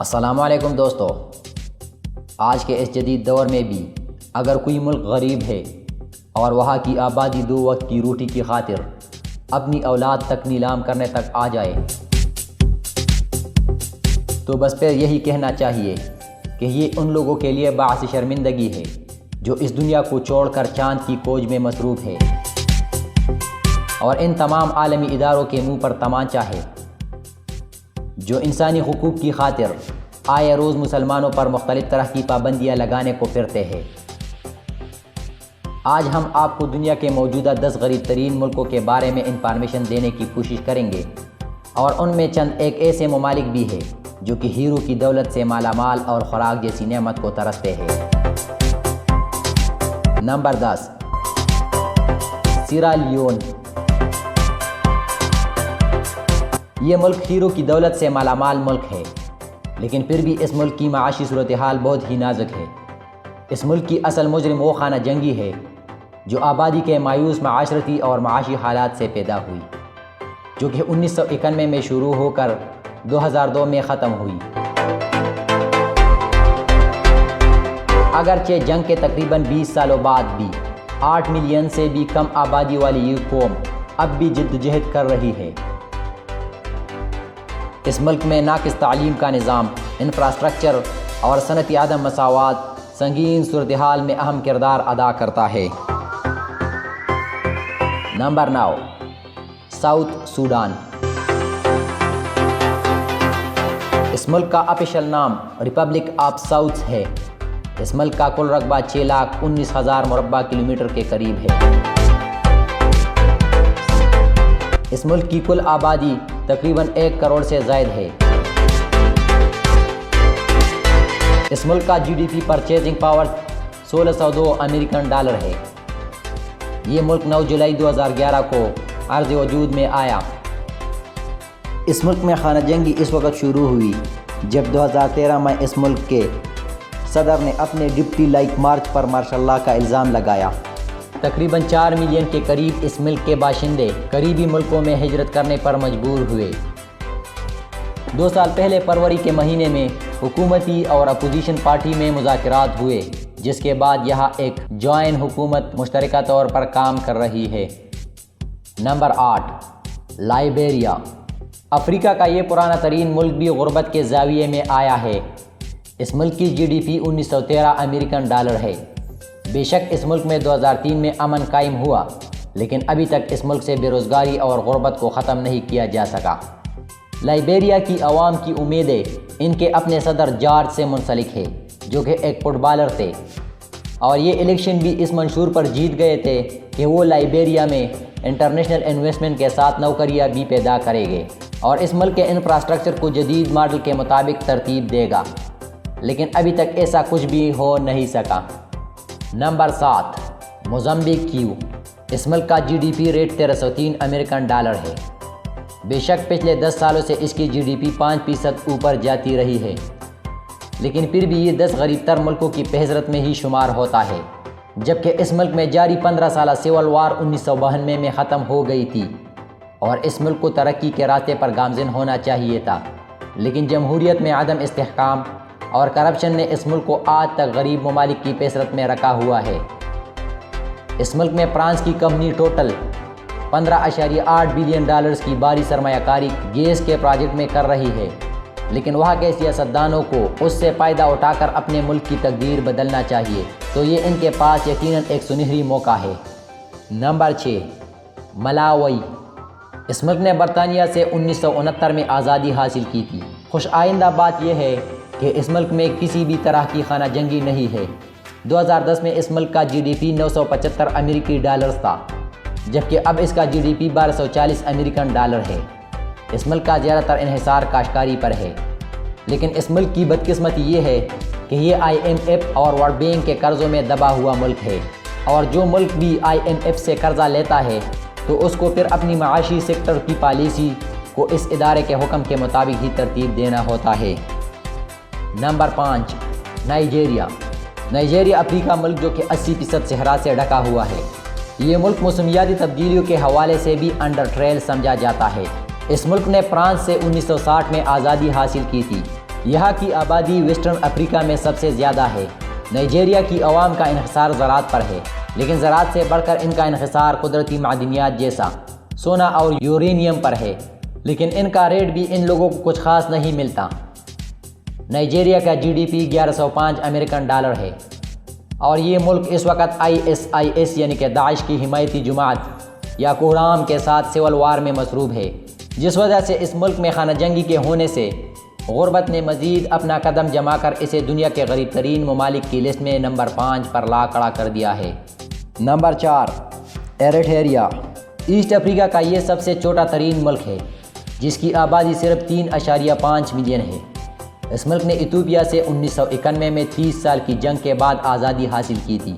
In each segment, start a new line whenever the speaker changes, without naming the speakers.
السلام علیکم دوستو، آج کے اس جدید دور میں بھی اگر کوئی ملک غریب ہے اور وہاں کی آبادی دو وقت کی روٹی کی خاطر اپنی اولاد تک نیلام کرنے تک آ جائے تو بس پھر یہی کہنا چاہیے کہ یہ ان لوگوں کے لیے باعث شرمندگی ہے جو اس دنیا کو چھوڑ کر چاند کی کھوج میں مصروف ہے، اور ان تمام عالمی اداروں کے منہ پر تمانچہ ہے جو انسانی حقوق کی خاطر آئے روز مسلمانوں پر مختلف طرح کی پابندیاں لگانے کو پھرتے ہیں۔ آج ہم آپ کو دنیا کے موجودہ 10 غریب ترین ملکوں کے بارے میں انفارمیشن دینے کی کوشش کریں گے، اور ان میں چند ایک ایسے ممالک بھی ہیں جو کہ ہیرو کی دولت سے مالا مال اور خوراک جیسی نعمت کو ترستے ہیں۔ نمبر 10، سیرا لیون۔ یہ ملک ہیرو کی دولت سے مالا مال ملک ہے، لیکن پھر بھی اس ملک کی معاشی صورتحال بہت ہی نازک ہے۔ اس ملک کی اصل مجرم وہ خانہ جنگی ہے جو آبادی کے مایوس معاشرتی اور معاشی حالات سے پیدا ہوئی، جو کہ 1991 میں شروع ہو کر 2002 میں ختم ہوئی۔ اگرچہ جنگ کے تقریباً 20 سالوں بعد بھی 8 ملین سے بھی کم آبادی والی یہ قوم اب بھی جدوجہد کر رہی ہے۔ اس ملک میں ناقص تعلیم کا نظام، انفراسٹرکچر اور صنعتی عدم مساوات سنگین صورتحال میں اہم کردار ادا کرتا ہے۔ Number 9، South Sudan. اس ملک کا آفیشل نام ریپبلک آف ساؤتھ ہے۔ اس ملک کا کل رقبہ 6,19,000 مربع کلومیٹر کے قریب ہے۔ اس ملک کی کل آبادی تقریباً 1 کروڑ سے زائد ہے۔ اس ملک کا GDP purchasing power 1602 American dollar ہے۔ یہ ملک 9 جولائی 2011 کو عرض وجود میں آیا۔ اس ملک میں خانہ جنگی اس وقت شروع ہوئی جب 2013 میں اس ملک کے صدر نے اپنے ڈپٹی لائک مارچ پر مارشل لاء کا الزام لگایا۔ تقریباً 4 ملین کے قریب اس ملک کے باشندے قریبی ملکوں میں ہجرت کرنے پر مجبور ہوئے۔ 2 سال پہلے فروری کے مہینے میں حکومتی اور اپوزیشن پارٹی میں مذاکرات ہوئے، جس کے بعد یہاں ایک جوائنٹ حکومت مشترکہ طور پر کام کر رہی ہے۔ Number 8، Liberia. افریقہ کا یہ پرانا ترین ملک بھی غربت کے زاویے میں آیا ہے۔ اس ملک کی GDP 1913 امریکن ڈالر ہے۔ بے شک اس ملک میں 2003 میں امن قائم ہوا، لیکن ابھی تک اس ملک سے بے روزگاری اور غربت کو ختم نہیں کیا جا سکا۔ لائبیریا کی عوام کی امیدیں ان کے اپنے صدر جارج سے منسلک ہے، جو کہ ایک فٹ بالر تھے، اور یہ الیکشن بھی اس منشور پر جیت گئے تھے کہ وہ لائبیریا میں انٹرنیشنل انویسٹمنٹ کے ساتھ نوکریاں بھی پیدا کرے گے اور اس ملک کے انفراسٹرکچر کو جدید ماڈل کے مطابق ترتیب دے گا، لیکن ابھی تک ایسا کچھ بھی ہو نہیں سکا۔ نمبر 7، موزمبیق۔ اس ملک کا GDP ریٹ 1303 امریکن ڈالر ہے۔ بے شک پچھلے 10 سالوں سے اس کی GDP 5% اوپر جاتی رہی ہے، لیکن پھر بھی یہ 10 غریب تر ملکوں کی فہرست میں ہی شمار ہوتا ہے، جبکہ اس ملک میں جاری 15 سالہ سول وار 1992 میں ختم ہو گئی تھی، اور اس ملک کو ترقی کے راستے پر گامزن ہونا چاہیے تھا، لیکن جمہوریت میں عدم استحکام اور کرپشن نے اس ملک کو آج تک غریب ممالک کی فہرست میں رکھا ہوا ہے۔ اس ملک میں فرانس کی کمپنی ٹوٹل 15.8 بلین ڈالرز کی بھاری سرمایہ کاری گیس کے پروجیکٹ میں کر رہی ہے، لیکن وہاں کے سیاستدانوں کو اس سے فائدہ اٹھا کر اپنے ملک کی تقدیر بدلنا چاہیے، تو یہ ان کے پاس یقیناً ایک سنہری موقع ہے۔ نمبر 6، ملاوی۔ اس ملک نے برطانیہ سے 1969 میں آزادی حاصل کی تھی۔ خوش آئندہ بات یہ ہے کہ اس ملک میں کسی بھی طرح کی خانہ جنگی نہیں ہے۔ 2010 میں اس ملک کا GDP 975 امریکی ڈالرز تھا، جبکہ اب اس کا GDP 1240 امریکن ڈالر ہے۔ اس ملک کا زیادہ تر انحصار کاشتکاری پر ہے، لیکن اس ملک کی بدقسمتی یہ ہے کہ یہ IMF اور ورلڈ بینک کے قرضوں میں دبا ہوا ملک ہے، اور جو ملک بھی IMF سے قرضہ لیتا ہے تو اس کو پھر اپنی معاشی سیکٹر کی پالیسی کو اس ادارے کے حکم کے مطابق ہی ترتیب دینا ہوتا ہے۔ Number 5، Nigeria. نائجیریا افریقہ ملک جو کہ 80% صحرا سے ڈھکا ہوا ہے۔ یہ ملک موسمیاتی تبدیلیوں کے حوالے سے بھی انڈر ٹریل سمجھا جاتا ہے۔ اس ملک نے فرانس سے 1960 میں آزادی حاصل کی تھی، یہاں کی آبادی ویسٹرن افریقہ میں سب سے زیادہ ہے۔ نائجیریا کی عوام کا انحصار زراعت پر ہے، لیکن زراعت سے بڑھ کر ان کا انحصار قدرتی معدنیات جیسا سونا اور یورینیم پر ہے، لیکن ان کا ریٹ بھی ان لوگوں کو کچھ خاص نہیں ملتا۔ نائجیریا کا GDP 1105 امریکن ڈالر ہے، اور یہ ملک اس وقت ISIS یعنی کہ داعش کی حمایتی جماعت یا کوہرام کے ساتھ سول وار میں مصروف ہے، جس وجہ سے اس ملک میں خانہ جنگی کے ہونے سے غربت نے مزید اپنا قدم جما کر اسے دنیا کے غریب ترین ممالک کی لسٹ میں نمبر 5 پر لا کھڑا کر دیا ہے۔ Number 4، Eritrea. ایسٹ افریقہ کا یہ سب سے چھوٹا ترین ملک ہے، جس کی آبادی صرف 3.5 ملین ہے۔ اس ملک نے ایتھوپیا سے 1991 میں 30 سال کی جنگ کے بعد آزادی حاصل کی تھی۔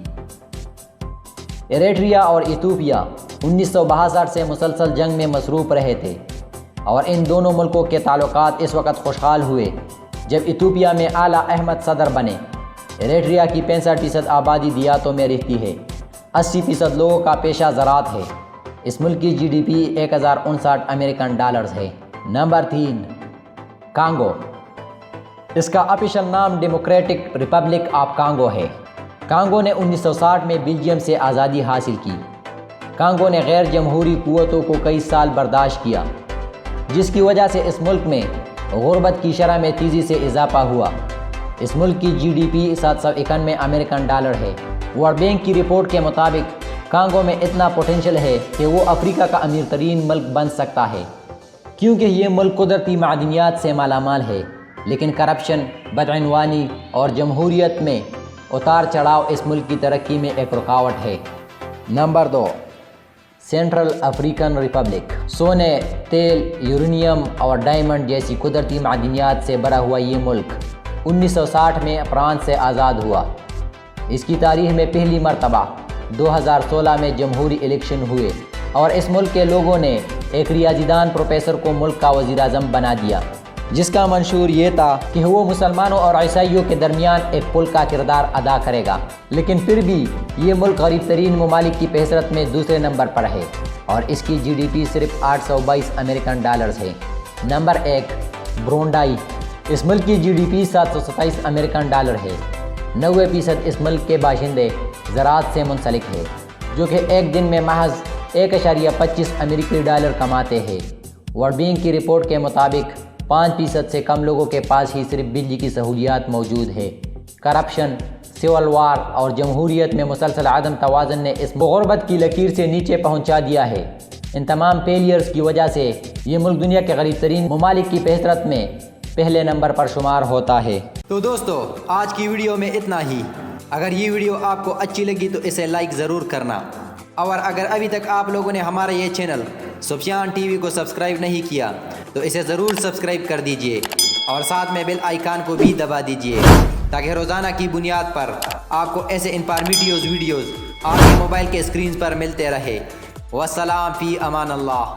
ایریٹریا اور ایتھوپیا 1962 سے مسلسل جنگ میں مصروف رہے تھے، اور ان دونوں ملکوں کے تعلقات اس وقت خوشحال ہوئے جب ایتھوپیا میں اعلیٰ احمد صدر بنے۔ ایریٹریا کی 65% آبادی دیہاتوں میں رہتی ہے، 80% لوگوں کا پیشہ زراعت ہے۔ اس ملک کی GDP 1059 امریکن ڈالرز ہے۔ Number 3، Congo. اس کا آفیشل نام ڈیموکریٹک ریپبلک آف کانگو ہے۔ کانگو نے 1960 میں بیلجیم سے آزادی حاصل کی۔ کانگو نے غیر جمہوری قوتوں کو کئی سال برداشت کیا، جس کی وجہ سے اس ملک میں غربت کی شرح میں تیزی سے اضافہ ہوا۔ اس ملک کی GDP 791 امریکن ڈالر ہے۔ ورلڈ بینک کی رپورٹ کے مطابق کانگو میں اتنا پوٹینشیل ہے کہ وہ افریقہ کا امیر ترین ملک بن سکتا ہے، کیونکہ یہ ملک قدرتی معدنیات سے مالا مال ہے، لیکن کرپشن، بدعنوانی اور جمہوریت میں اتار چڑھاؤ اس ملک کی ترقی میں ایک رکاوٹ ہے۔ Number 2، central African republic. سونے، تیل، یورینیم اور ڈائمنڈ جیسی قدرتی معدنیات سے بھرا ہوا یہ ملک 1960 میں فرانس سے آزاد ہوا۔ اس کی تاریخ میں پہلی مرتبہ 2016 میں جمہوری الیکشن ہوئے، اور اس ملک کے لوگوں نے ایک ریاضی دان پروفیسر کو ملک کا وزیر اعظم بنا دیا، جس کا منشور یہ تھا کہ وہ مسلمانوں اور عیسائیوں کے درمیان ایک پل کا کردار ادا کرے گا۔ لیکن پھر بھی یہ ملک غریب ترین ممالک کی فہرست میں دوسرے نمبر پر ہے، اور اس کی GDP صرف 822 امریکن ڈالرز ہے۔ نمبر 1، برونڈائی۔ اس ملک کی GDP 727 امریکن ڈالر ہے۔ 90% اس ملک کے باشندے زراعت سے منسلک ہے، جو کہ ایک دن میں محض 1.25 امریکی ڈالر کماتے ہیں۔ ورلڈ بینک کی رپورٹ کے مطابق 5% سے کم لوگوں کے پاس ہی صرف بجلی کی سہولیات موجود ہے۔ کرپشن، سول وار اور جمہوریت میں مسلسل عدم توازن نے اس غربت کی لکیر سے نیچے پہنچا دیا ہے۔ ان تمام فیلیئرز کی وجہ سے یہ ملک دنیا کے غریب ترین ممالک کی فہرست میں پہلے نمبر پر شمار ہوتا ہے۔
تو دوستو، آج کی ویڈیو میں اتنا ہی۔ اگر یہ ویڈیو آپ کو اچھی لگی تو اسے لائک ضرور کرنا، اور اگر ابھی تک آپ لوگوں نے ہمارا یہ چینل سفیان ٹی وی کو سبسکرائب نہیں کیا تو اسے ضرور سبسکرائب کر دیجئے، اور ساتھ میں بیل آئیکن کو بھی دبا دیجئے، تاکہ روزانہ کی بنیاد پر آپ کو ایسے انفارمیٹیو ویڈیوز آپ کے موبائل کے اسکرین پر ملتے رہے۔ والسلام فی امان اللہ۔